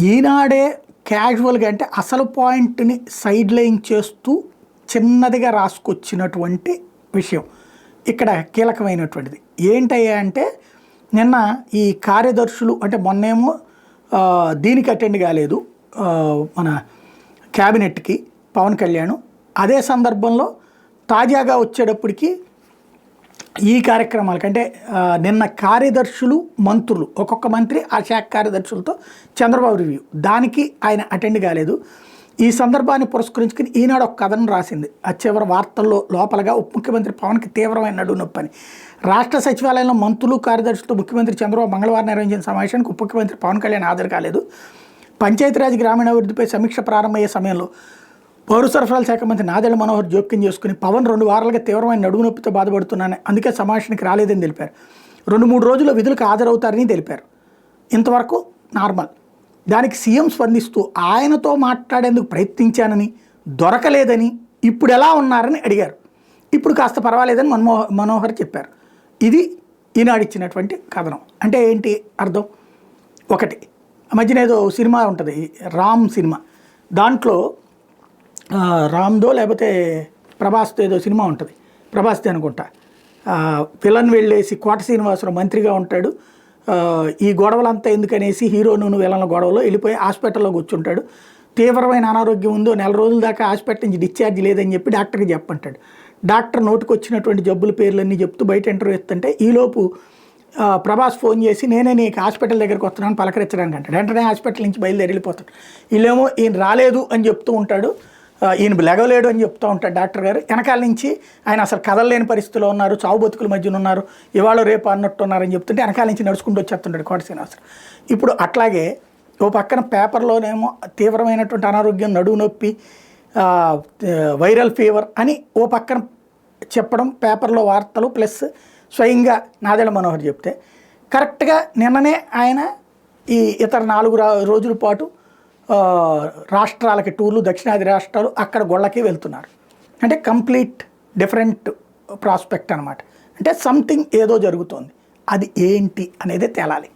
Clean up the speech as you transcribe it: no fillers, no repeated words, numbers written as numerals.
ఈనాడే క్యాజువల్గా అంటే అసలు పాయింట్ని సైడ్ లైన్ చేస్తూ చిన్నదిగా రాసుకొచ్చినటువంటి విషయం ఇక్కడ కీలకమైనటువంటిది ఏంటయ్యా అంటే నిన్న ఈ కార్యదర్శులు అంటే మొన్నేమో దీనికి అటెండ్ కాలేదు మన క్యాబినెట్కి పవన్ కళ్యాణ్. అదే సందర్భంలో తాజాగా వచ్చేటప్పటికి ఈ కార్యక్రమాలకి అంటే నిన్న కార్యదర్శులు మంత్రులు ఒక్కొక్క మంత్రి ఆ శాఖ కార్యదర్శులతో చంద్రబాబు రివ్యూ దానికి ఆయన అటెండ్ కాలేదు. ఈ సందర్భాన్ని పురస్కరించుకుని ఈనాడు ఒక కథను రాసింది. ఆ చివరి వార్తల్లో లోపలగా ఉప ముఖ్యమంత్రి పవన్కి తీవ్రమైన నడుము నొప్పి అని. రాష్ట్ర సచివాలయంలో మంత్రులు కార్యదర్శులతో ముఖ్యమంత్రి చంద్రబాబు మంగళవారం నిర్వహించిన సమావేశానికి ఉప ముఖ్యమంత్రి పవన్ కళ్యాణ్ హాజరు కాలేదు. పంచాయతీరాజ్ గ్రామీణాభివృద్ధిపై సమీక్ష ప్రారంభమయ్యే సమయంలో పౌర సరఫరాల శాఖ మంత్రి నాదెళ్ల మనోహర్ జోక్యం చేసుకుని పవన్ 2 వారాలుగా తీవ్రమైన నడుము నొప్పితో బాధపడుతున్నానని అందుకే సమావేశానికి రాలేదని తెలిపారు. 2-3 రోజుల్లో విధులకు హాజరవుతారని తెలిపారు. ఇంతవరకు నార్మల్. దానికి సీఎం స్పందిస్తూ ఆయనతో మాట్లాడేందుకు ప్రయత్నించానని దొరకలేదని ఇప్పుడు ఎలా ఉన్నారని అడిగారు. ఇప్పుడు కాస్త పర్వాలేదని మనోహర్ చెప్పారు. ఇది ఈనాడు ఇచ్చినటువంటి కథనం. అంటే ఏంటి అర్థం? ఒకటి మధ్యన ఏదో సినిమా ఉంటుంది రామ్ సినిమా, దాంట్లో రామ్దో లేకపోతే ప్రభాస్తో ఏదో సినిమా ఉంటుంది, ప్రభాస్దే అనుకుంటా. విలన్ వెళ్ళేసి కోట శ్రీనివాసరావు మంత్రిగా ఉంటాడు. ఈ గొడవలంతా ఎందుకనేసి హీరోను విలన్ల గొడవలో వెళ్ళిపోయి హాస్పిటల్లో కూర్చుంటాడు. తీవ్రమైన అనారోగ్యం ఉందో 4 రోజుల దాకా హాస్పిటల్ నుంచి డిశ్చార్జ్ లేదని చెప్పి డాక్టర్కి చెప్పంటాడు. డాక్టర్ నోటికి వచ్చినటువంటి జబ్బుల పేర్లన్నీ చెప్తూ బయట ఇంటర్వ్యూ ఇస్తుంటే ఈలోపు ప్రభాస్ ఫోన్ చేసి నేనే నీకు హాస్పిటల్ దగ్గరికి వస్తున్నాను పలకరించడానికి అంటాడు. వెంటనే హాస్పిటల్ నుంచి బయలుదేరి వెళ్ళిపోతాడు. వీళ్ళేమో ఈయన రాలేదు అని చెప్తూ ఉంటాడు, ఈయన లెగలేడు అని చెప్తూ ఉంటాడు డాక్టర్ గారు. వెనకాల నుంచి ఆయన అసలు కదలలేని పరిస్థితిలో ఉన్నారు, చావు బతుకుల మధ్యన ఉన్నారు, ఇవాళ రేపు అన్నట్టు ఉన్నారని చెప్తుంటే వెనకాల నుంచి నడుచుకుంటూ వచ్చేస్తుంటాడు కోట శ్రీనివాసరావు. ఇప్పుడు అట్లాగే ఓ పక్కన పేపర్లోనేమో తీవ్రమైనటువంటి అనారోగ్యం, నడువు నొప్పి, వైరల్ ఫీవర్ అని ఓ పక్కన చెప్పడం పేపర్లో వార్తలు ప్లస్ స్వయంగా నాదెళ్ల మనోహర్ చెప్తే, కరెక్ట్గా నిన్ననే ఆయన ఈ ఇతర 4 రోజుల పాటు రాష్ట్రాలకి టూర్లు, దక్షిణాది రాష్ట్రాలు అక్కడ గొళ్ళకి వెళ్తున్నారు. అంటే కంప్లీట్ డిఫరెంట్ ప్రాస్పెక్ట్ అనమాట. అంటే సంథింగ్ ఏదో జరుగుతోంది. అది ఏంటి అనేది తేలాలి.